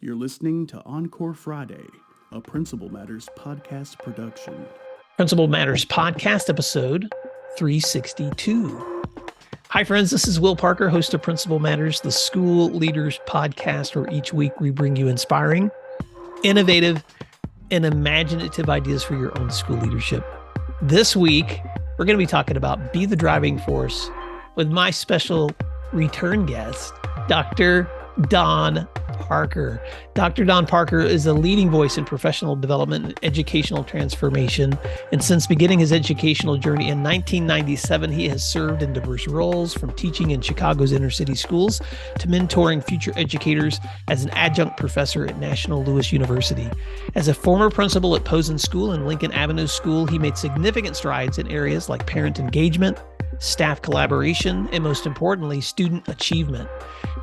You're listening to Encore Friday, a Principal Matters podcast production. Principal Matters podcast episode 362. Hi, friends. This is Will Parker, host of Principal Matters, the school leaders podcast, where each week we bring you inspiring, innovative, and imaginative ideas for your own school leadership. This week, we're going to be talking about Be the Driving Force with my special return guest, Dr. Don Parker. Dr. Don Parker is a leading voice in professional development and educational transformation. And since beginning his educational journey in 1997, he has served in diverse roles, from teaching in Chicago's inner city schools to mentoring future educators as an adjunct professor at National Louis University. As a former principal at Posen School and Lincoln Avenue School, he made significant strides in areas like parent engagement, staff collaboration, and most importantly, student achievement.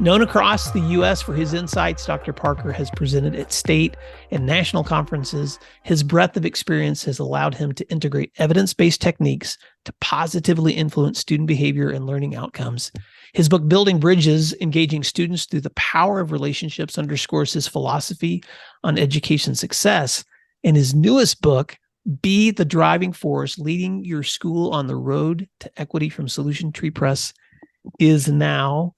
Known across the U.S. for his insights, Dr. Parker has presented at state and national conferences. His breadth of experience has allowed him to integrate evidence-based techniques to positively influence student behavior and learning outcomes. His book, Building Bridges, Engaging Students Through the Power of Relationships, underscores his philosophy on education success. And his newest book, Be the Driving Force, Leading Your School on the Road to Equity, from Solution Tree Press, is now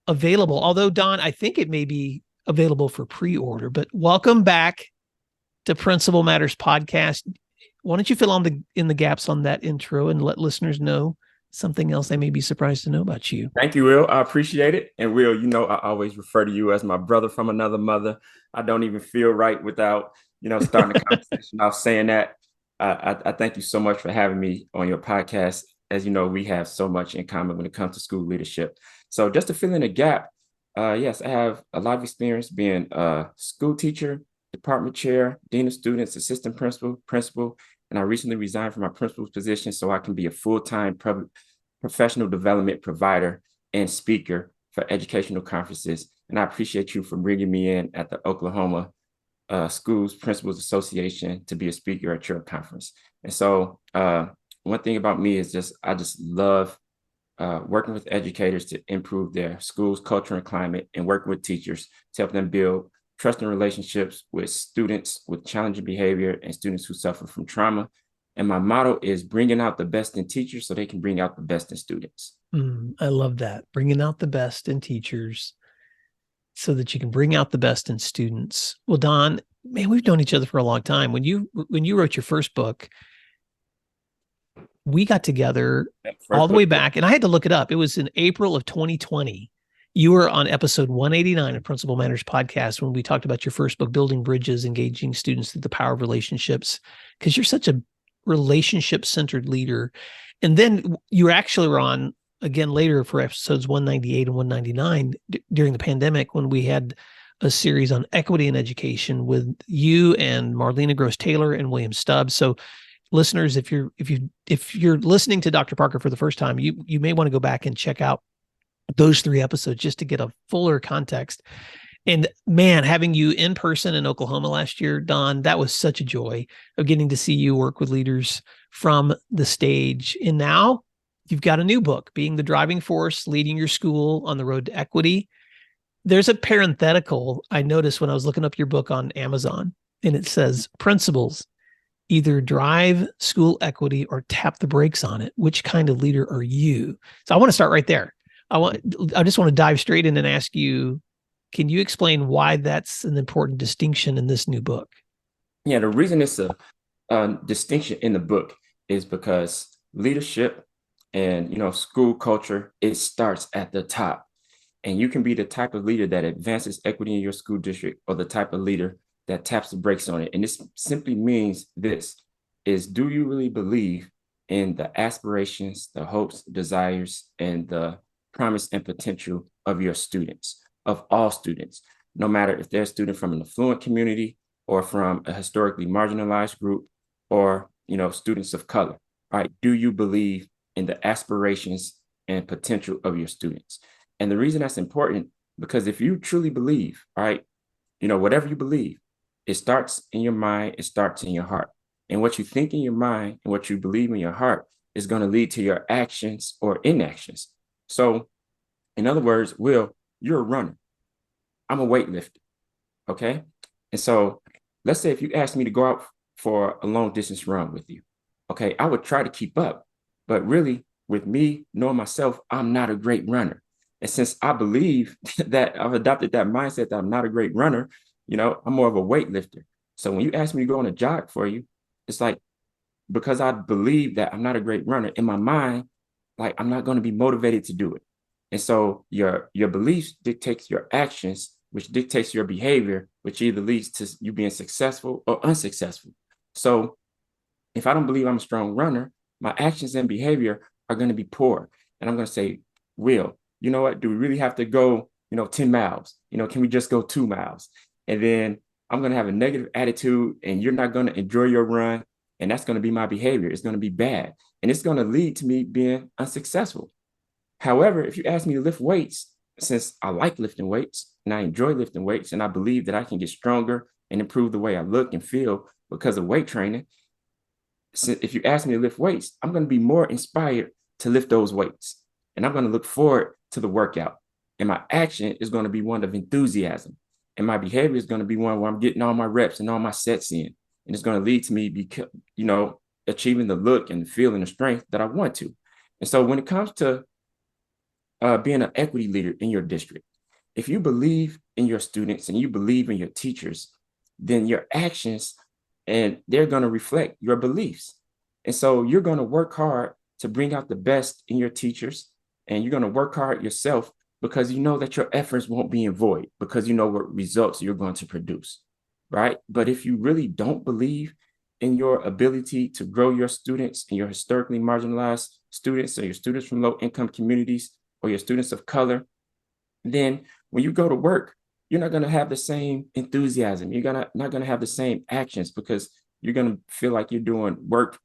available. Although, Don, I think it may be available for pre-order. But welcome back to Principal Matters podcast. Why don't you fill in the gaps on that intro and let listeners know something else they may be surprised to know about you? Thank you, Will. I appreciate it. And Will, I always refer to you as my brother from another mother. I don't even feel right without, starting the conversation off saying that. I thank you so much for having me on your podcast. As you know, we have so much in common when it comes to school leadership. So just to fill in a gap, yes, I have a lot of experience being a school teacher, department chair, dean of students, assistant principal, and I recently resigned from my principal's position so I can be a full-time professional development provider and speaker for educational conferences. And I appreciate you for bringing me in at the Oklahoma Schools Principals Association to be a speaker at your conference. And so one thing about me is I just love working with educators to improve their schools, culture, and climate, and working with teachers to help them build trusting relationships with students with challenging behavior and students who suffer from trauma. And my motto is bringing out the best in teachers so they can bring out the best in students. I love that. Bringing out the best in teachers so that you can bring out the best in students. Well, Don, man, we've known each other for a long time. When you wrote your first book, we got together all the way back, and I had to look it up. It was in April of 2020. You were on episode 189 of Principal Matters podcast when we talked about your first book, Building Bridges, Engaging Students Through the Power of Relationships, because you're such a relationship-centered leader. And then you actually were on again later for episodes 198 and 199 during the pandemic, when we had a series on equity in education with you and Marlena Gross Taylor and William Stubbs. So listeners, if you're listening to Dr. Parker for the first time, you may want to go back and check out those 3 episodes just to get a fuller context. And man, having you in person in Oklahoma last year, Don, that was such a joy of getting to see you work with leaders from the stage. And now you've got a new book, Being the Driving Force, Leading Your School on the Road to Equity. There's a parenthetical I noticed when I was looking up your book on Amazon, and it says, principals either drive school equity or tap the brakes on it. Which kind of leader are you? So I want to start right there. I just want to dive straight in and ask you, can you explain why that's an important distinction in this new book? Yeah, the reason it's a distinction in the book is because leadership and, school culture, it starts at the top. And you can be the type of leader that advances equity in your school district, or the type of leader that taps the brakes on it. And this simply means this is, do you really believe in the aspirations, the hopes, desires, and the promise and potential of your students, of all students, no matter if they're a student from an affluent community or from a historically marginalized group, or, students of color, right? Do you believe in the aspirations and potential of your students? And the reason that's important, because if you truly believe, right, whatever you believe, it starts in your mind, it starts in your heart. And what you think in your mind and what you believe in your heart is going to lead to your actions or inactions. So in other words, Will, you're a runner. I'm a weightlifter. Okay. And so let's say if you asked me to go out for a long distance run with you, okay, I would try to keep up. But really, with me knowing myself, I'm not a great runner. And since I believe that I've adopted that mindset that I'm not a great runner, I'm more of a weightlifter. So when you ask me to go on a jog for you, it's like because I believe that I'm not a great runner in my mind, like I'm not going to be motivated to do it. And so your beliefs dictates your actions, which dictates your behavior, which either leads to you being successful or unsuccessful. So if I don't believe I'm a strong runner, my actions and behavior are going to be poor. And I'm going to say, Will, you know what? Do we really have to go, 10 miles? Can we just go 2 miles? And then I'm going to have a negative attitude and you're not going to enjoy your run. And that's going to be my behavior. It's going to be bad. And it's going to lead to me being unsuccessful. However, if you ask me to lift weights, since I like lifting weights and I enjoy lifting weights and I believe that I can get stronger and improve the way I look and feel because of weight training, if you ask me to lift weights, I'm going to be more inspired to lift those weights. And I'm going to look forward to the workout. And my action is going to be one of enthusiasm. And my behavior is going to be one where I'm getting all my reps and all my sets in. And it's going to lead to me, achieving the look and the feel and the strength that I want to. And so when it comes to being an equity leader in your district, if you believe in your students and you believe in your teachers, then your actions and they're going to reflect your beliefs. And so you're going to work hard to bring out the best in your teachers, and you're going to work hard yourself because you know that your efforts won't be in void because you know what results you're going to produce, right? But if you really don't believe in your ability to grow your students and your historically marginalized students or your students from low income communities or your students of color, then when you go to work, you're not going to have the same enthusiasm. Not going to have the same actions because you're going to feel like you're doing work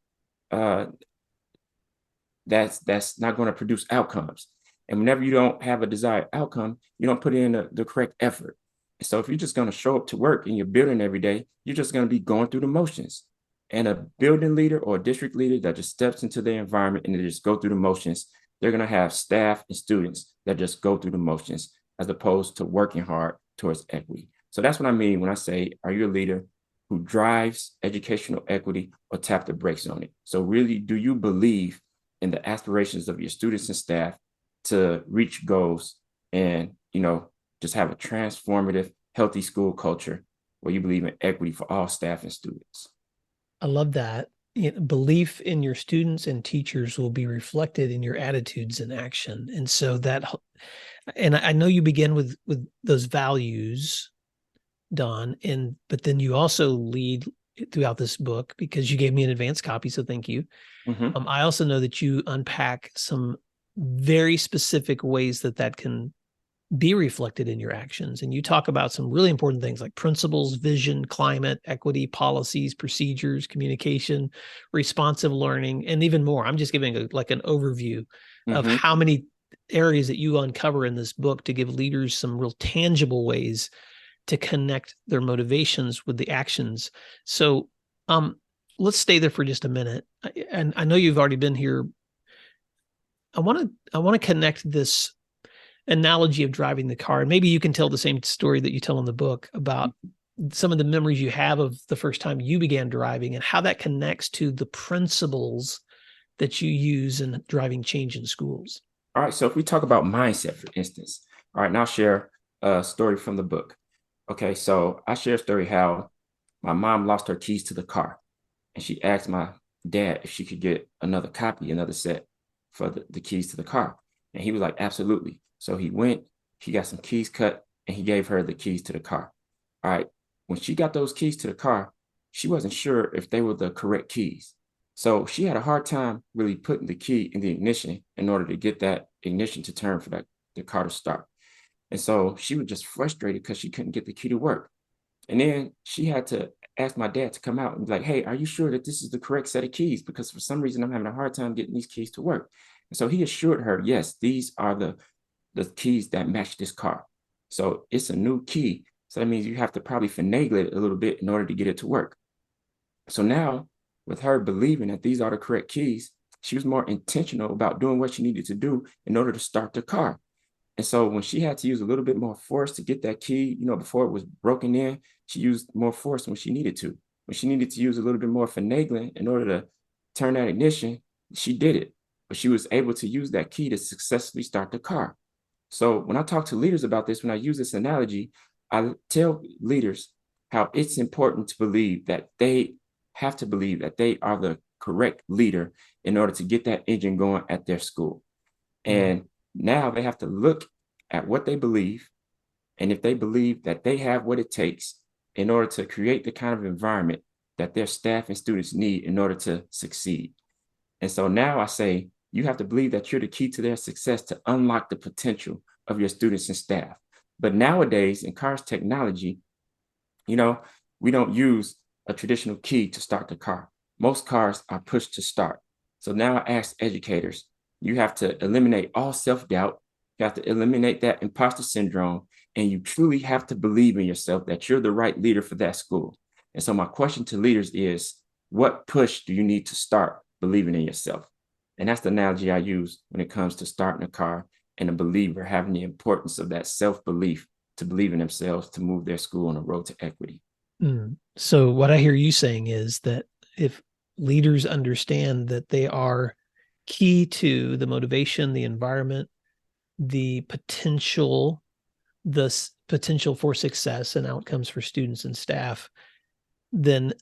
that's not going to produce outcomes. And whenever you don't have a desired outcome, you don't put in the correct effort. And so if you're just going to show up to work in your building every day, you're just going to be going through the motions. And a building leader or a district leader that just steps into their environment and they just go through the motions, they're going to have staff and students that just go through the motions as opposed to working hard towards equity. So that's what I mean when I say, are you a leader who drives educational equity or tap the brakes on it? So really, do you believe in the aspirations of your students and staff to reach goals and, just have a transformative, healthy school culture where you believe in equity for all staff and students? I love that. Belief in your students and teachers will be reflected in your attitudes and action. And so and I know you begin with those values, Don, but then you also lead throughout this book because you gave me an advanced copy, so thank you. Mm-hmm. I also know that you unpack some very specific ways that can be reflected in your actions. And you talk about some really important things like principles, vision, climate, equity, policies, procedures, communication, responsive learning, and even more. I'm just giving an overview of Mm-hmm. how many areas that you uncover in this book to give leaders some real tangible ways to connect their motivations with the actions. So let's stay there for just a minute. And I know you've already been here. I want to connect this analogy of driving the car. And maybe you can tell the same story that you tell in the book about some of the memories you have of the first time you began driving and how that connects to the principles that you use in driving change in schools. All right. So if we talk about mindset, for instance, all right, now I'll share a story from the book. Okay. So I share a story how my mom lost her keys to the car and she asked my dad if she could get another copy, another set for the keys to the car. And he was like, absolutely. So he went, he got some keys cut, and he gave her the keys to the car. All right. When she got those keys to the car, she wasn't sure if they were the correct keys. So she had a hard time really putting the key in the ignition in order to get that ignition to turn for the car to start. And so she was just frustrated because she couldn't get the key to work. And then she had to ask my dad to come out and be like, hey, are you sure that this is the correct set of keys? Because for some reason, I'm having a hard time getting these keys to work. And so he assured her, yes, these are the keys that match this car. So it's a new key. So that means you have to probably finagle it a little bit in order to get it to work. So now, with her believing that these are the correct keys, she was more intentional about doing what she needed to do in order to start the car. And so when she had to use a little bit more force to get that key, before it was broken in, she used more force when she needed to. When she needed to use a little bit more finagling in order to turn that ignition, she did it. But she was able to use that key to successfully start the car. So when I talk to leaders about this, when I use this analogy, I tell leaders how it's important to believe that they have to believe that they are the correct leader in order to get that engine going at their school. And now they have to look at what they believe. And if they believe that they have what it takes in order to create the kind of environment that their staff and students need in order to succeed. And so now I say, you have to believe that you're the key to their success to unlock the potential of your students and staff. But nowadays in cars technology, we don't use a traditional key to start the car. Most cars are pushed to start. So now I ask educators, you have to eliminate all self-doubt. You have to eliminate that imposter syndrome. And you truly have to believe in yourself that you're the right leader for that school. And so my question to leaders is, what push do you need to start believing in yourself? And that's the analogy I use when it comes to starting a car and a believer having the importance of that self-belief to believe in themselves to move their school on a road to equity. So what I hear you saying is that if leaders understand that they are key to the motivation, the environment, the potential for success and outcomes for students and staff, then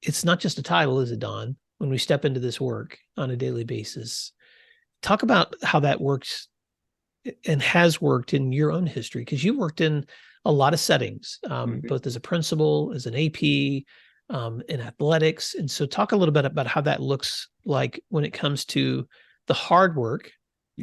it's not just a title, is it, Don? When we step into this work on a daily basis, talk about how that works and has worked in your own history, because you worked in a lot of settings, both as a principal, as an AP, in athletics. And so talk a little bit about how that looks like when it comes to the hard work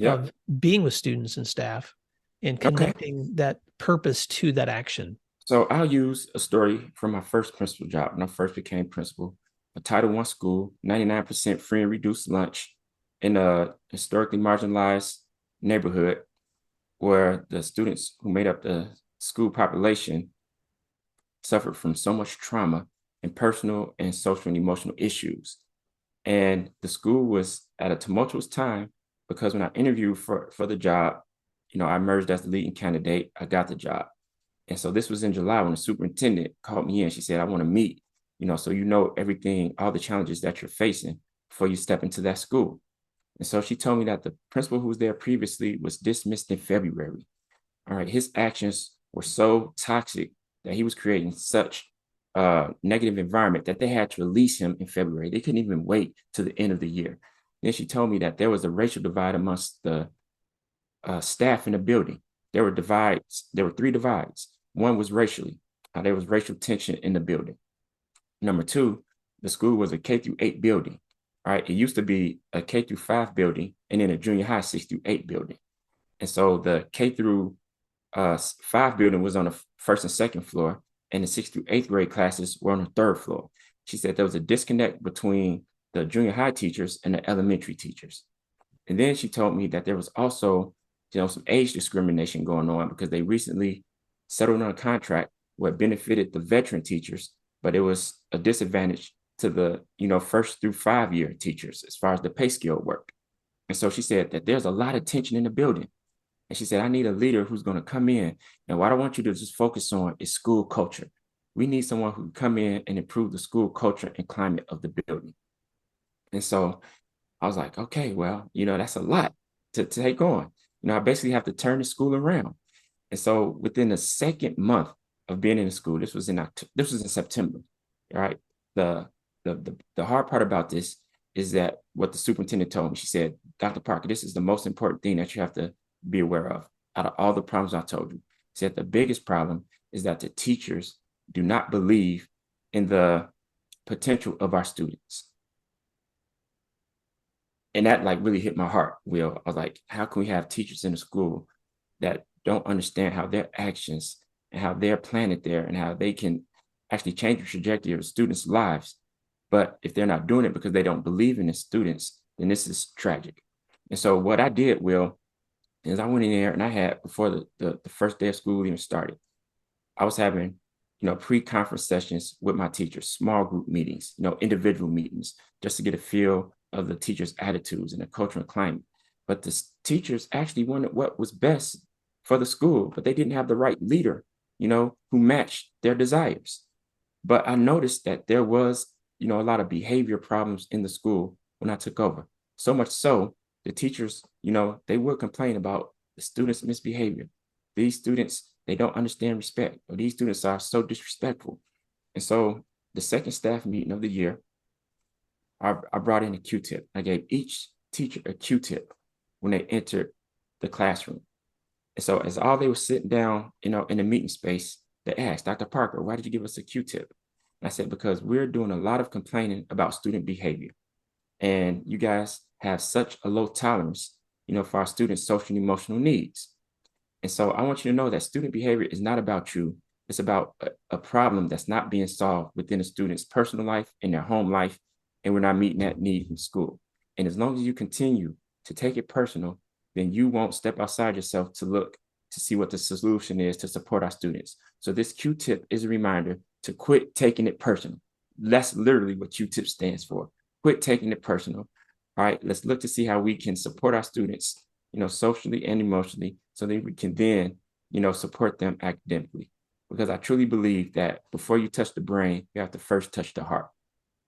of being with students and staff and connecting that purpose to that action. So I'll use a story from my first principal job when I first became principal, a Title I school, 99% free and reduced lunch in a historically marginalized neighborhood where the students who made up the school population suffered from so much trauma and personal and social and emotional issues. And the school was at a tumultuous time because when I interviewed for the job, I emerged as the leading candidate. I got the job. And so this was in July when the superintendent called me in. She said, I want to meet, so everything, all the challenges that you're facing before you step into that school. And so she told me that the principal who was there previously was dismissed in February. All right, his actions were so toxic that he was creating such a negative environment that they had to release him in February. They couldn't even wait to the end of the year. Then she told me that there was a racial divide amongst the staff in the building. There were divides. There were 3 divides. One was racially. There was racial tension in the building. Number 2, the school was a K-8 building. All right, it used to be a K-5 building and then a junior high 6-8 building. And so the K-5 building was on the 1st and 2nd floor, and the 6th through 8th grade classes were on the 3rd floor. She said there was a disconnect between the junior high teachers and the elementary teachers. And then she told me that there was also, some age discrimination going on because they recently settled on a contract where it benefited the veteran teachers, but it was a disadvantage to the, 1st through 5 year teachers as far as the pay scale work. And so she said that there's a lot of tension in the building. And she said, I need a leader who's going to come in. And what I want you to just focus on is school culture. We need someone who can come in and improve the school culture and climate of the building. And so I was like, okay, well, that's a lot to take on. I basically have to turn the school around. And so within the 2nd month of being in the school, this was in September. All right. The hard part about this is that what the superintendent told me, she said, Dr. Parker, this is the most important thing that you have to be aware of out of all the problems I told you. She said the biggest problem is that the teachers do not believe in the potential of our students. And that really hit my heart, Will. I was like, how can we have teachers in the school that don't understand how their actions and how they're planted there and how they can actually change the trajectory of students' lives? But if they're not doing it because they don't believe in the students, then this is tragic. And so what I did, Will, is I went in there and I had, before the first day of school even started, I was having, pre-conference sessions with my teachers, small group meetings, individual meetings, just to get a feel of the teachers' attitudes and the culture and climate. but the teachers actually wanted what was best for the school, but they didn't have the right leader, who matched their desires. But I noticed that there was, a lot of behavior problems in the school when I took over. So much so, the teachers, they would complain about the students' misbehavior. These students, they don't understand respect, or these students are so disrespectful. And so the second staff meeting of the year, I brought in a Q-tip. I gave each teacher a Q-tip when they entered the classroom. And so as all they were sitting down, in the meeting space, they asked, Dr. Parker, why did you give us a Q-tip? And I said, because we're doing a lot of complaining about student behavior. And you guys have such a low tolerance, for our students' social and emotional needs. And so I want you to know that student behavior is not about you. It's about a problem that's not being solved within a student's personal life, in their home life, and we're not meeting that need in school. And as long as you continue to take it personal, then you won't step outside yourself to look to see what the solution is to support our students. So this Q-tip is a reminder to quit taking it personal. That's literally what Q-tip stands for. Quit taking it personal. All right, let's look to see how we can support our students, socially and emotionally, so that we can then, support them academically. Because I truly believe that before you touch the brain, you have to first touch the heart.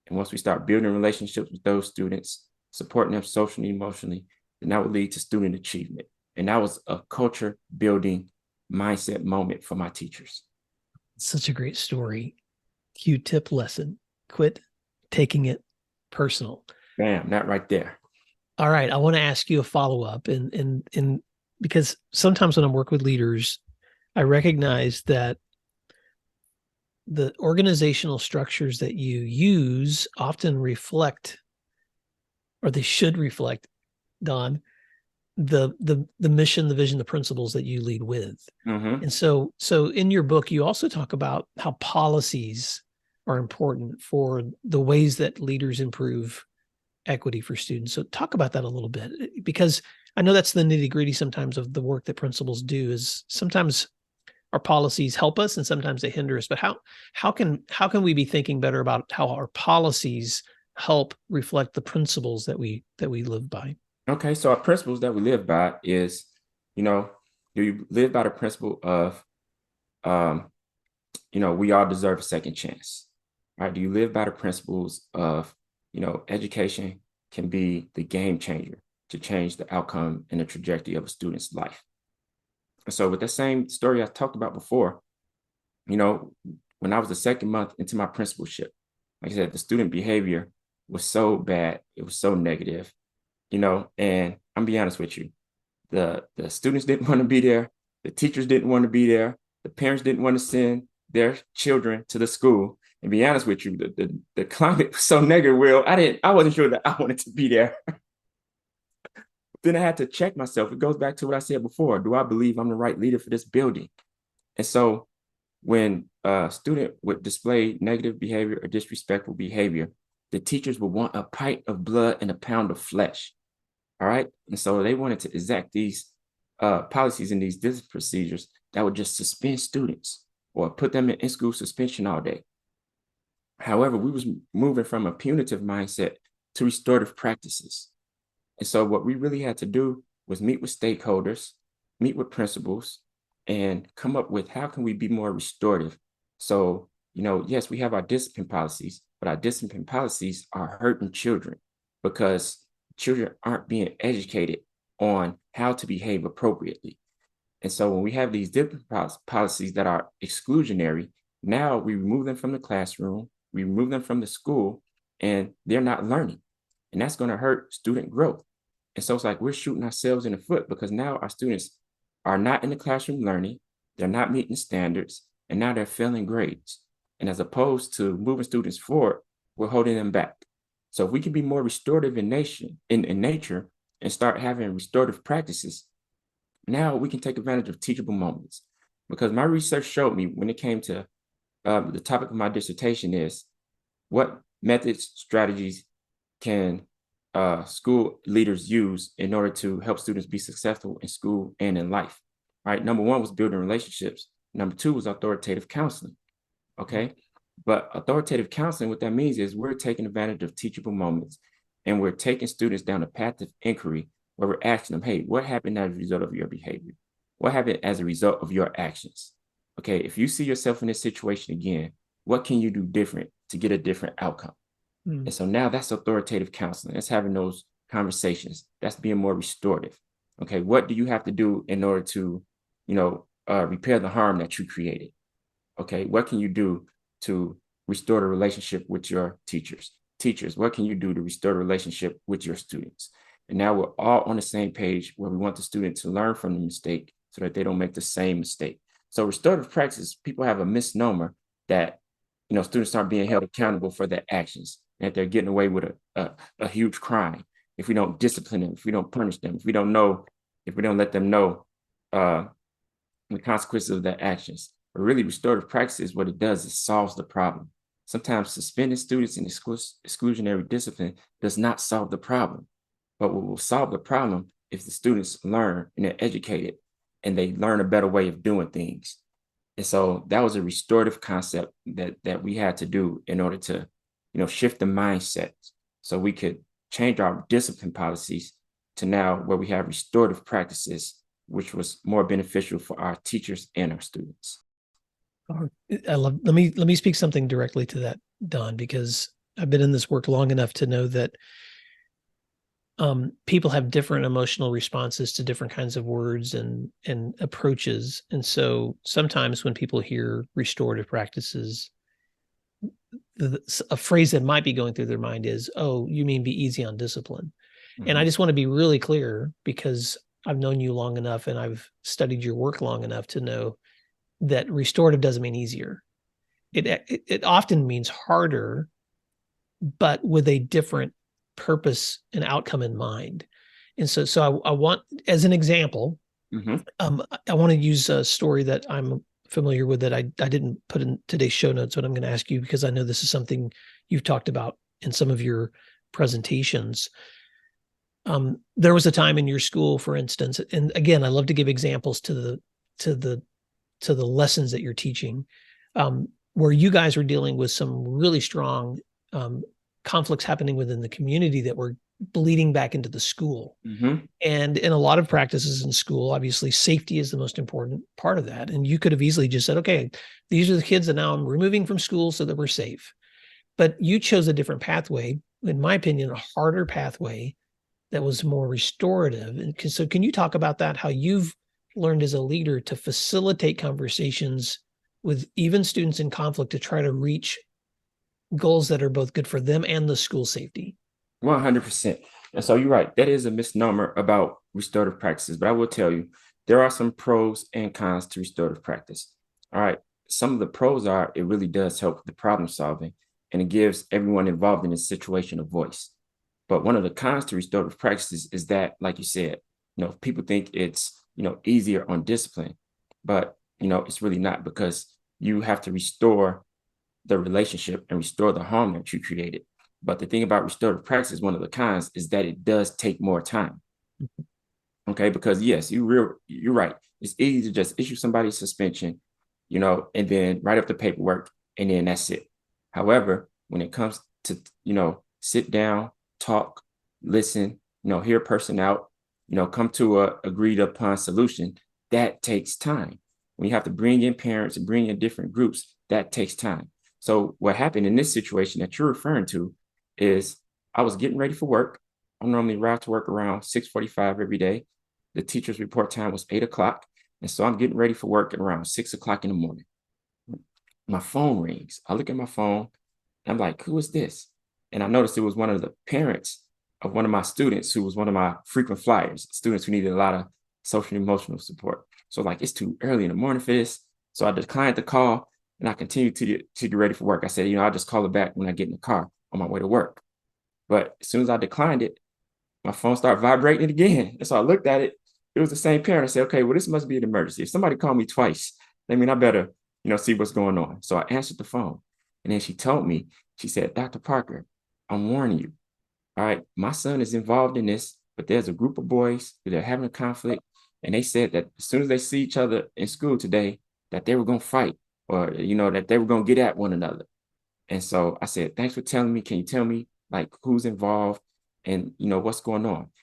And once we start building relationships with those students, supporting them socially, emotionally, then that will lead to student achievement. And that was a culture building mindset moment for my teachers. Such a great story. Q-tip lesson. Quit taking it personal. Bam, that right there. All right. I want to ask you a follow-up. And because sometimes when I'm working with leaders, I recognize that the organizational structures that you use often reflect, or they should reflect, Don, the mission, the vision, the principles that you lead with. Mm-hmm. And so in your book, you also talk about how policies are important for the ways that leaders improve equity for students. So talk about that a little bit, because I know that's the nitty-gritty sometimes of the work that principals do. Is sometimes our policies help us and sometimes they hinder us. But how can we be thinking better about how our policies help reflect the principles that we live by? Okay, so our principles that we live by is, do you live by the principle of, we all deserve a second chance, right? Do you live by the principles of, education can be the game changer to change the outcome and the trajectory of a student's life? And so with that same story I talked about before, when I was the second month into my principalship, like I said, the student behavior was so bad. It was so negative. And I'm be honest with you, the students didn't want to be there. The teachers didn't want to be there. The parents didn't want to send their children to the school. And be honest with you, the climate was so negative, Will, I wasn't sure that I wanted to be there. Then I had to check myself. It goes back to what I said before. Do I believe I'm the right leader for this building? And so when a student would display negative behavior or disrespectful behavior, the teachers would want a pint of blood and a pound of flesh. All right. And so they wanted to exact these policies and these discipline procedures that would just suspend students or put them in school suspension all day. However, we was moving from a punitive mindset to restorative practices. And so what we really had to do was meet with stakeholders, meet with principals, and come up with how can we be more restorative. So, yes, we have our discipline policies, but our discipline policies are hurting children because children aren't being educated on how to behave appropriately. And so when we have these different policies that are exclusionary, now we remove them from the classroom, we remove them from the school, and they're not learning. And that's going to hurt student growth. And so it's like we're shooting ourselves in the foot because now our students are not in the classroom learning, they're not meeting standards, and now they're failing grades. And as opposed to moving students forward, we're holding them back. So if we can be more restorative in nature and start having restorative practices, now we can take advantage of teachable moments. Because my research showed me when it came to the topic of my dissertation is what methods, strategies can school leaders use in order to help students be successful in school and in life, right? Number one was building relationships. Number two was authoritative counseling, okay? But authoritative counseling, what that means is we're taking advantage of teachable moments and we're taking students down a path of inquiry where we're asking them, hey, what happened as a result of your behavior? What happened as a result of your actions? Okay, if you see yourself in this situation again, what can you do different to get a different outcome? And so now that's authoritative counseling. That's having those conversations. That's being more restorative. Okay, what do you have to do in order to, repair the harm that you created? Okay, what can you do to restore the relationship with your teachers? Teachers, what can you do to restore the relationship with your students? And now we're all on the same page where we want the student to learn from the mistake so that they don't make the same mistake. So restorative practice, people have a misnomer that, students aren't being held accountable for their actions, that they're getting away with a huge crime if we don't discipline them, if we don't punish them, if we don't let them know the consequences of their actions. But really, restorative practices, what it does is solves the problem. Sometimes suspending students in exclusionary discipline does not solve the problem. But what will solve the problem if the students learn and they're educated and they learn a better way of doing things. And so that was a restorative concept that we had to do in order to, shift the mindset so we could change our discipline policies to now where we have restorative practices, which was more beneficial for our teachers and our students. Let me speak something directly to that, Don, because I've been in this work long enough to know that people have different emotional responses to different kinds of words and approaches. And so sometimes when people hear restorative practices, a phrase that might be going through their mind is, oh, you mean be easy on discipline. Mm-hmm. And I just want to be really clear, because I've known you long enough and I've studied your work long enough to know that restorative doesn't mean easier. It often means harder, but with a different purpose and outcome in mind. And so I want, as an example, I want to use a story that I'm familiar with that I didn't put in today's show notes, but I'm going to ask you because I know this is something you've talked about in some of your presentations. There was a time in your school, for instance, and again, I love to give examples to the lessons that you're teaching, where you guys were dealing with some really strong conflicts happening within the community that were bleeding back into the school. Mm-hmm. And in a lot of practices in school, obviously safety is the most important part of that. And you could have easily just said, okay, these are the kids that now I'm removing from school so that we're safe. But you chose a different pathway, in my opinion, a harder pathway that was more restorative. And so can you talk about that, how you've learned as a leader to facilitate conversations with even students in conflict to try to reach goals that are both good for them and the school safety? 100%. And so you're right. That is a misnomer about restorative practices. But I will tell you, there are some pros and cons to restorative practice. All right. Some of the pros are it really does help with the problem solving, and it gives everyone involved in a situation a voice. But one of the cons to restorative practices is that, like you said, people think it's, easier on discipline, but, it's really not, because you have to restore the relationship and restore the harm that you created. But the thing about restorative practice, one of the cons, is that it does take more time. Okay, because yes, you're right. It's easy to just issue somebody suspension, and then write up the paperwork, and then that's it. However, when it comes to, sit down, talk, listen, hear a person out, come to a agreed upon solution, that takes time. When you have to bring in parents and bring in different groups, that takes time. So what happened in this situation that you're referring to is I was getting ready for work. I normally arrive to work around 6:45 every day. The teacher's report time was 8 o'clock. And so I'm getting ready for work at around 6 o'clock in the morning. My phone rings. I look at my phone and I'm like, who is this? And I noticed it was one of the parents of one of my students who was one of my frequent flyers, students who needed a lot of social and emotional support. So like, it's too early in the morning for this. So I declined the call and I continued to get ready for work. I said, I'll just call her back when I get in the car on my way to work. But as soon as I declined it, my phone started vibrating again. And so I looked at it. It was the same parent. I said, okay, well, this must be an emergency. If somebody called me twice, I better, see what's going on. So I answered the phone. And then she told me, she said, Dr. Parker, I'm warning you. All right, my son is involved in this, but there's a group of boys that are having a conflict. And they said that as soon as they see each other in school today, that they were going to fight, or, that they were going to get at one another. And so I said, thanks for telling me. Can you tell me like who's involved and, what's going on?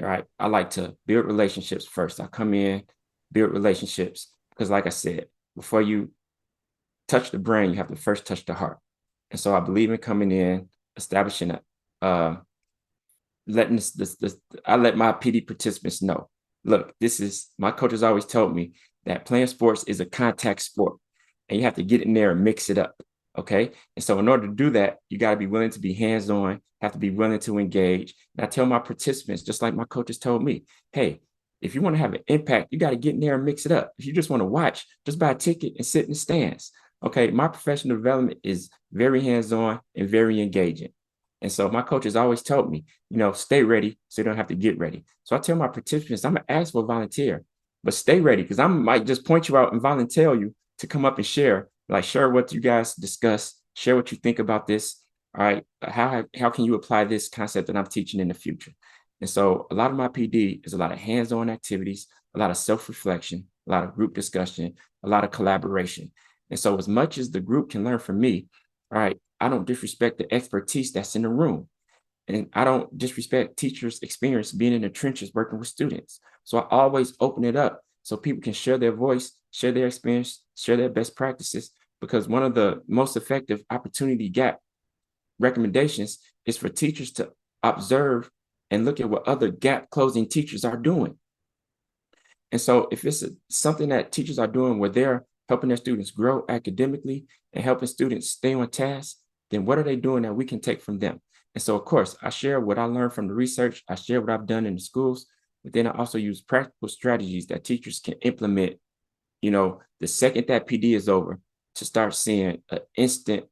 All right. I like to build relationships first. I come in, build relationships, because like I said, before you touch the brain, you have to first touch the heart. And so I believe in coming in, establishing letting I let my PD participants know, look, my coach has always told me that playing sports is a contact sport and you have to get in there and mix it up. Okay. And so in order to do that, you got to be willing to be hands-on, have to be willing to engage. And I tell my participants, just like my coaches told me, hey, if you want to have an impact, you got to get in there and mix it up. If you just want to watch, just buy a ticket and sit in the stands. Okay. My professional development is very hands-on and very engaging. And so my coaches always told me, stay ready so you don't have to get ready. So I tell my participants, I'm going to ask for a volunteer, but stay ready because I might just point you out and volunteer you to come up and share what you guys discuss, share what you think about this. All right. How can you apply this concept that I'm teaching in the future? And so a lot of my PD is a lot of hands-on activities, a lot of self-reflection, a lot of group discussion, a lot of collaboration. And so as much as the group can learn from me, all right, I don't disrespect the expertise that's in the room. And I don't disrespect teachers' experience being in the trenches working with students. So I always open it up so people can share their voice, share their experience, share their best practices, because one of the most effective opportunity gap recommendations is for teachers to observe and look at what other gap closing teachers are doing. And so if it's something that teachers are doing where they're helping their students grow academically and helping students stay on task, then what are they doing that we can take from them? And so, of course, I share what I learned from the research. I share what I've done in the schools, but then I also use practical strategies that teachers can implement, the second that PD is over, to start seeing an instant,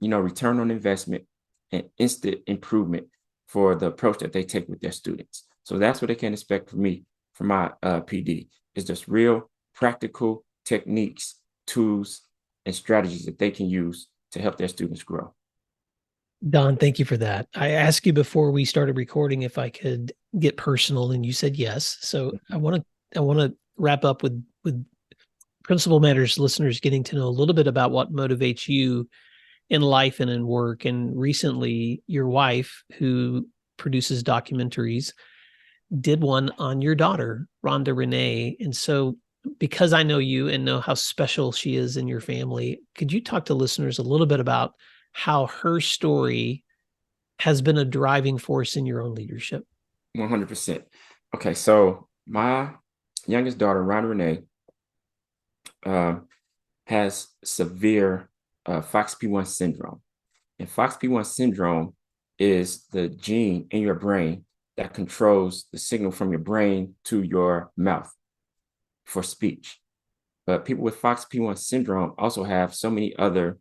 return on investment and instant improvement for the approach that they take with their students. So that's what they can expect from me, from my PD, is just real practical techniques, tools, and strategies that they can use to help their students grow. Don, thank you for that. I asked you before we started recording if I could get personal, and you said yes. So I want to wrap up with Principal Matters listeners getting to know a little bit about what motivates you in life and in work. And recently, your wife, who produces documentaries, did one on your daughter, Rhonda Renee. And so, because I know you and know how special she is in your family, could you talk to listeners a little bit about how her story has been a driving force in your own leadership? 100%. Okay, so my youngest daughter, Rhonda Renee, has severe FOXP1 syndrome. And FOXP1 syndrome is the gene in your brain that controls the signal from your brain to your mouth for speech. But people with FOXP1 syndrome also have so many other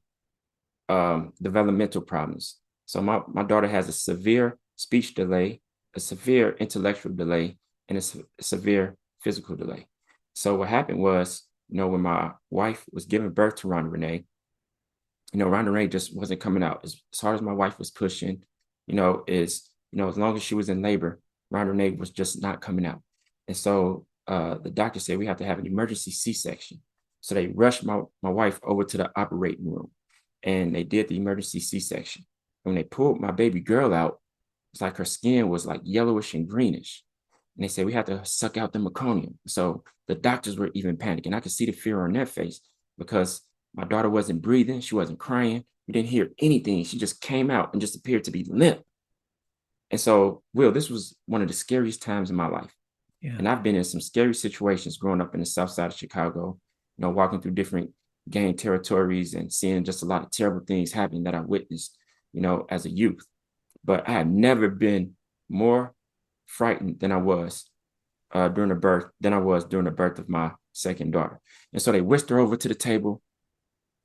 developmental problems. So my daughter has a severe speech delay, a severe intellectual delay, and a severe physical delay. So what happened was, when my wife was giving birth to Rhonda Renee, Rhonda Renee just wasn't coming out as hard as my wife was pushing, as long as she was in labor, Rhonda Renee was just not coming out. And so the doctor said we have to have an emergency C-section. So they rushed my wife over to the operating room and they did the emergency C-section. When they pulled my baby girl out, it's like her skin was like yellowish and greenish. And they said we had to suck out the meconium. So the doctors were even panicking. I could see the fear on their face because my daughter wasn't breathing. She wasn't crying. We didn't hear anything. She just came out and just appeared to be limp. And so, Will, this was one of the scariest times in my life. Yeah. And I've been in some scary situations growing up in the South Side of Chicago, walking through different gang territories and seeing just a lot of terrible things happening that I witnessed, as a youth. But I had never been more frightened than I was during the birth of my second daughter. And so they whisked her over to the table.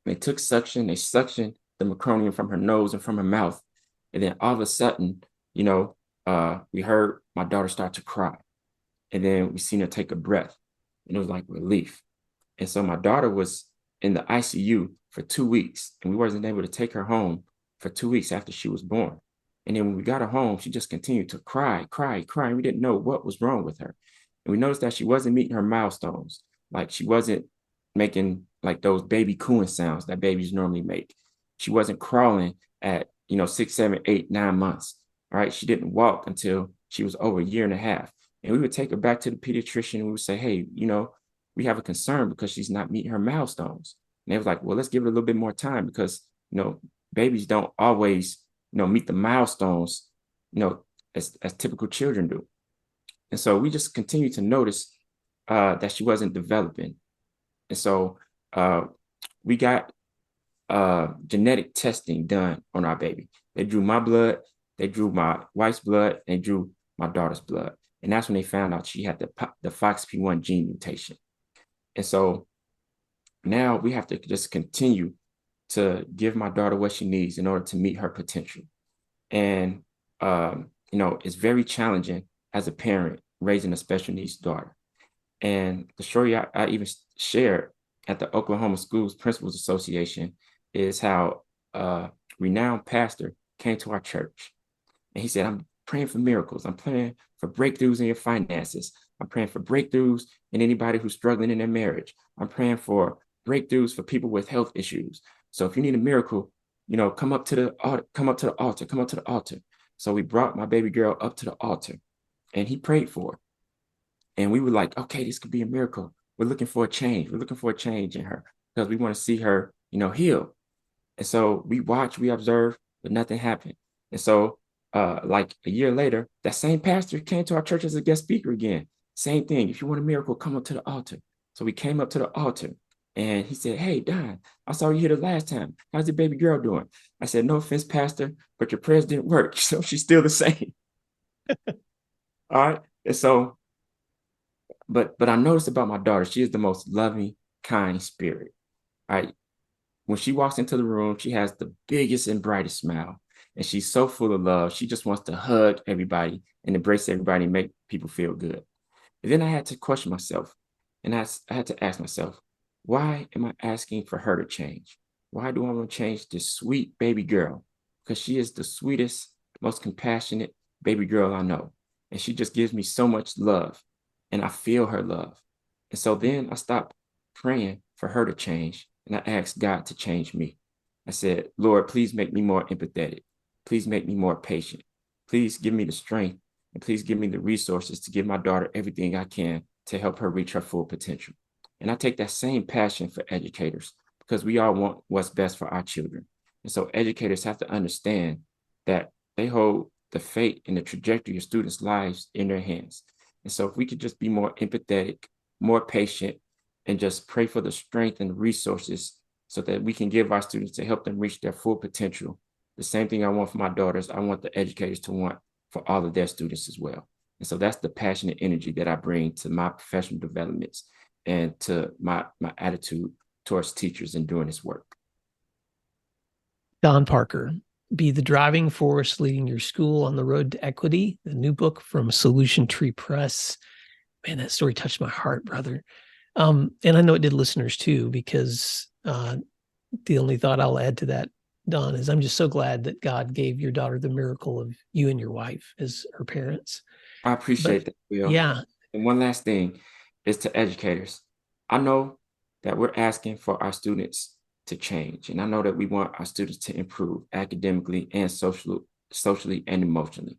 They suctioned the meconium from her nose and from her mouth. And then all of a sudden, we heard my daughter start to cry. And then we seen her take a breath. And it was like relief. And so my daughter was in the ICU for 2 weeks. And we wasn't able to take her home for 2 weeks after she was born. And then when we got her home, she just continued to cry. And we didn't know what was wrong with her. And we noticed that she wasn't meeting her milestones. Like she wasn't making like those baby cooing sounds that babies normally make. She wasn't crawling at, 6, 7, 8, 9 months. All right. She didn't walk until she was over a year and a half. And we would take her back to the pediatrician and we would say, hey, we have a concern because she's not meeting her milestones. And they was like, well, let's give it a little bit more time because, babies don't always, meet the milestones, as typical children do. And so we just continued to notice that she wasn't developing. And so we got genetic testing done on our baby. They drew my blood, they drew my wife's blood, they drew my daughter's blood. And that's when they found out she had the FOXP1 gene mutation. And so now we have to just continue to give my daughter what she needs in order to meet her potential. And, it's very challenging as a parent raising a special needs daughter. And the story I even shared at the Oklahoma Schools Principals Association is how a renowned pastor came to our church. And he said, I'm praying for miracles. I'm praying for breakthroughs in your finances. I'm praying for breakthroughs in anybody who's struggling in their marriage. I'm praying for breakthroughs for people with health issues. So if you need a miracle, come up to the altar. So we brought my baby girl up to the altar and he prayed for her. And we were like, okay, this could be a miracle. We're looking for a change. We're looking for a change in her because we want to see her, heal. And so we watched, we observed, but nothing happened. And so like a year later, that same pastor came to our church as a guest speaker again. Same thing. If you want a miracle, come up to the altar. So we came up to the altar and he said, hey, Don, I saw you here the last time. How's the baby girl doing? I said, no offense, pastor, but your prayers didn't work. So she's still the same. All right. And so, but I noticed about my daughter, she is the most loving, kind spirit. All right. When she walks into the room, she has the biggest and brightest smile. And she's so full of love. She just wants to hug everybody and embrace everybody and make people feel good. And then I had to question myself. And I had to ask myself, why am I asking for her to change? Why do I want to change this sweet baby girl? Because she is the sweetest, most compassionate baby girl I know. And she just gives me so much love. And I feel her love. And so then I stopped praying for her to change. And I asked God to change me. I said, Lord, please make me more empathetic. Please make me more patient. Please give me the strength and please give me the resources to give my daughter everything I can to help her reach her full potential. And I take that same passion for educators because we all want what's best for our children. And so educators have to understand that they hold the fate and the trajectory of students' lives in their hands. And so if we could just be more empathetic, more patient, and just pray for the strength and resources so that we can give our students to help them reach their full potential. The same thing I want for my daughters, I want the educators to want for all of their students as well. And so that's the passionate energy that I bring to my professional developments and to my attitude towards teachers and doing this work. Don Parker, Be the Driving Force Leading Your School on the Road to Equity, the new book from Solution Tree Press. Man, that story touched my heart, brother. And I know it did listeners too, because the only thought I'll add to that, Don, is I'm just so glad that God gave your daughter the miracle of you and your wife as her parents. I appreciate that, Will. Yeah. And one last thing is to educators. I know that we're asking for our students to change. And I know that we want our students to improve academically and socially and emotionally.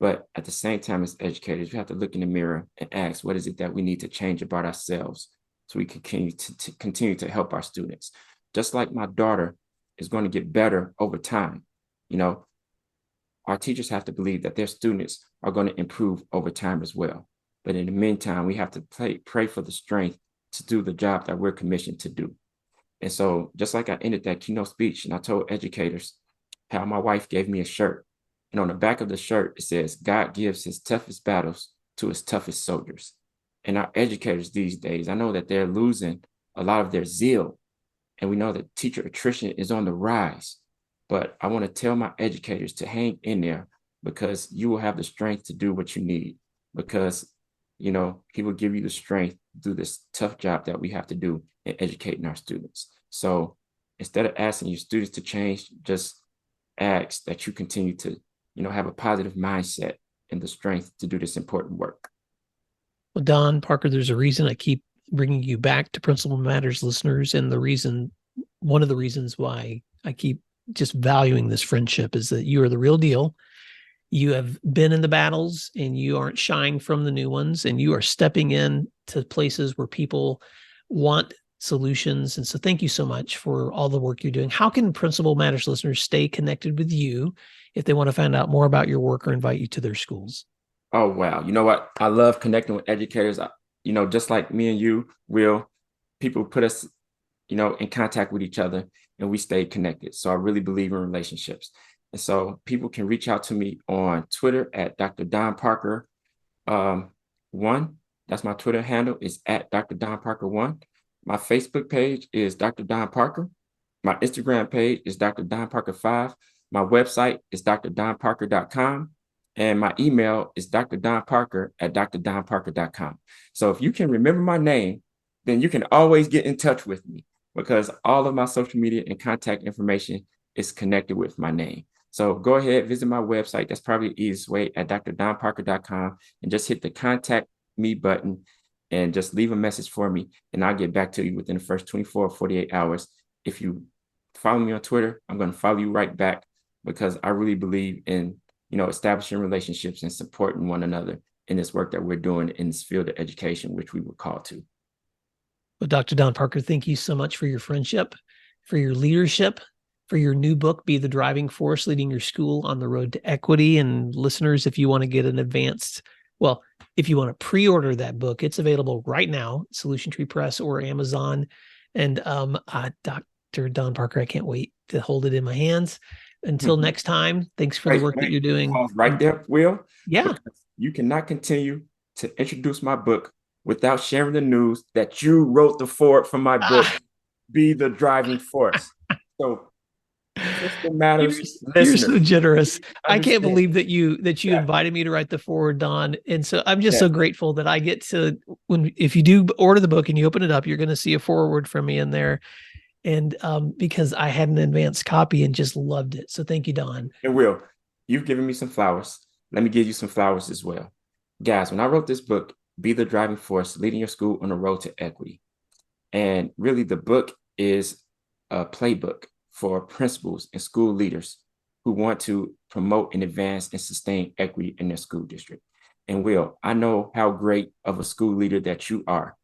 But at the same time, as educators, we have to look in the mirror and ask, what is it that we need to change about ourselves so we can continue to help our students? Just like my daughter is going to get better over time, our teachers have to believe that their students are going to improve over time as well. But in the meantime, we have to pray for the strength to do the job that we're commissioned to do. And so just like I ended that keynote speech and I told educators how my wife gave me a shirt. And on the back of the shirt, it says, God gives his toughest battles to his toughest soldiers. And our educators these days, I know that they're losing a lot of their zeal. And we know that teacher attrition is on the rise. But I want to tell my educators to hang in there because you will have the strength to do what you need. Because, he will give you the strength to do this tough job that we have to do in educating our students. So instead of asking your students to change, just ask that you continue to have a positive mindset and the strength to do this important work. Well, Don Parker, there's a reason I keep bringing you back to Principal Matters listeners. And one of the reasons why I keep just valuing this friendship is that you are the real deal. you have been in the battles and you aren't shying from the new ones, and you are stepping in to places where people want solutions. And so thank you so much for all the work you're doing. How can Principal Matters listeners stay connected with you if they want to find out more about your work or invite you to their schools? Oh, wow. You know what? I love connecting with educators. Just like me and you, Will, people put us, in contact with each other, and we stay connected. So I really believe in relationships. And so people can reach out to me on Twitter at Dr. Don Parker 1. That's my Twitter handle, is at Dr. Don Parker 1. My Facebook page is Dr. Don Parker. My Instagram page is Dr. Don Parker 5. My website is drdonparker.com. And my email is drdonparker@drdonparker.com. So if you can remember my name, then you can always get in touch with me, because all of my social media and contact information is connected with my name. So go ahead, visit my website. That's probably the easiest way, at drdonparker.com, and just hit the contact me button and just leave a message for me, and I'll get back to you within the first 24 or 48 hours. If you follow me on Twitter, I'm going to follow you right back, because I really believe in establishing relationships and supporting one another in this work that we're doing in this field of education, which we were called to. Well, Dr. Don Parker, thank you so much for your friendship, for your leadership, for your new book, Be the Driving Force, Leading Your School on the Road to Equity. And listeners, if you want to get if you want to pre-order that book, it's available right now, Solution Tree Press or Amazon. And Dr. Don Parker, I can't wait to hold it in my hands. Until next time, thanks for the work that you're doing. Right there, Will. Yeah. You cannot continue to introduce my book without sharing the news that you wrote the foreword for my book, Be the Driving Force. So Principal Matters you're so generous. I can't believe that you Yeah. invited me to write the foreword, Don. And so I'm just so grateful that I get to, if you do order the book and you open it up, you're going to see a foreword from me in there. And because I had an advanced copy and just loved it. So thank you, Don. And Will, you've given me some flowers. Let me give you some flowers as well. Guys, when I wrote this book, Be the Driving Force, Leading Your School on the Road to Equity, and really the book is a playbook for principals and school leaders who want to promote and advance and sustain equity in their school district. And Will, I know how great of a school leader that you are.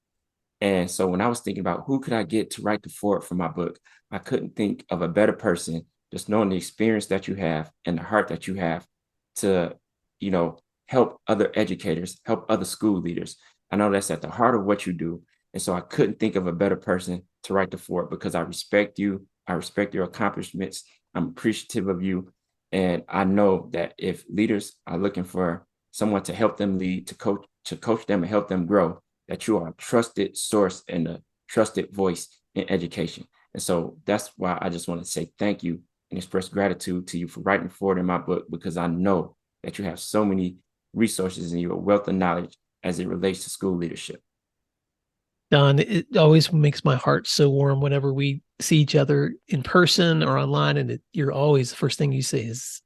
And so when I was thinking about who could I get to write the foreword for my book, I couldn't think of a better person, just knowing the experience that you have and the heart that you have to, help other educators, help other school leaders. I know that's at the heart of what you do. And so I couldn't think of a better person to write the foreword, because I respect you. I respect your accomplishments. I'm appreciative of you. And I know that if leaders are looking for someone to help them lead, to coach them and help them grow, that you are a trusted source and a trusted voice in education. And so that's why I just want to say thank you and express gratitude to you for writing forward in my book, because I know that you have so many resources and your wealth of knowledge as it relates to school leadership. Don, it always makes my heart so warm whenever we see each other in person or online. And you're always, the first thing you say is,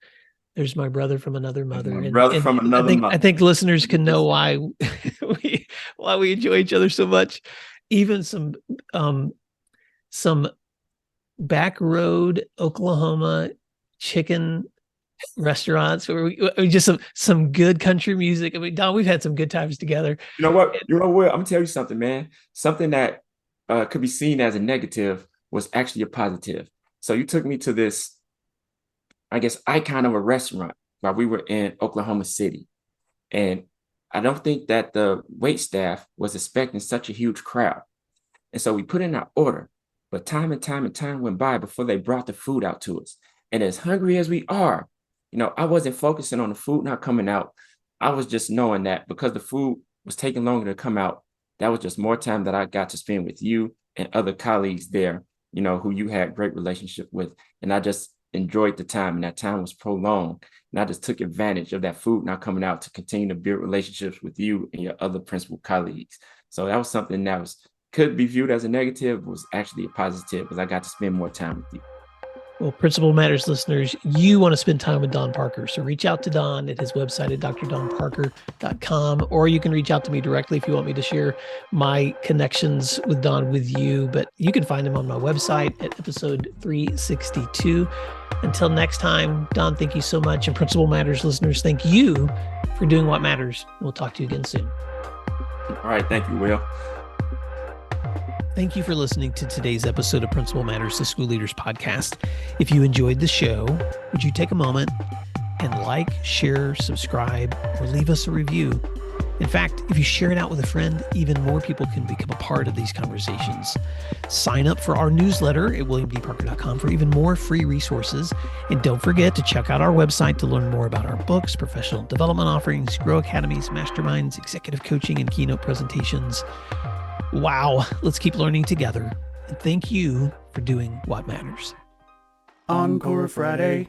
"There's my brother from another mother." I think listeners can know why we enjoy each other so much. Even some back road Oklahoma chicken restaurants where we just some good country music. I mean, Don, we've had some good times together. You know what? I'm gonna tell you something, man. Something that could be seen as a negative was actually a positive. So you took me to this, I guess, icon of a restaurant while we were in Oklahoma City. And I don't think that the wait staff was expecting such a huge crowd. And so we put in our order, but time and time went by before they brought the food out to us. And as hungry as we are, I wasn't focusing on the food not coming out. I was just knowing that because the food was taking longer to come out, that was just more time that I got to spend with you and other colleagues there, who you had great relationship with. And I just enjoyed the time, and that time was prolonged. And I just took advantage of that food not coming out to continue to build relationships with you and your other principal colleagues. So that was something that could be viewed as a negative, was actually a positive, because I got to spend more time with you. Well, Principal Matters listeners, you want to spend time with Don Parker. So reach out to Don at his website at drdonparker.com, or you can reach out to me directly if you want me to share my connections with Don with you. But you can find him on my website at episode 362. Until next time, Don, thank you so much. And Principal Matters listeners, thank you for doing what matters. We'll talk to you again soon. All right. Thank you, Will. Thank you for listening to today's episode of Principal Matters, the School Leaders Podcast. If you enjoyed the show, would you take a moment and like, share, subscribe, or leave us a review? In fact, if you share it out with a friend, even more people can become a part of these conversations. Sign up for our newsletter at williamdparker.com for even more free resources. And don't forget to check out our website to learn more about our books, professional development offerings, Grow Academies, masterminds, executive coaching, and keynote presentations. Wow, let's keep learning together. And thank you for doing what matters. Encore Friday.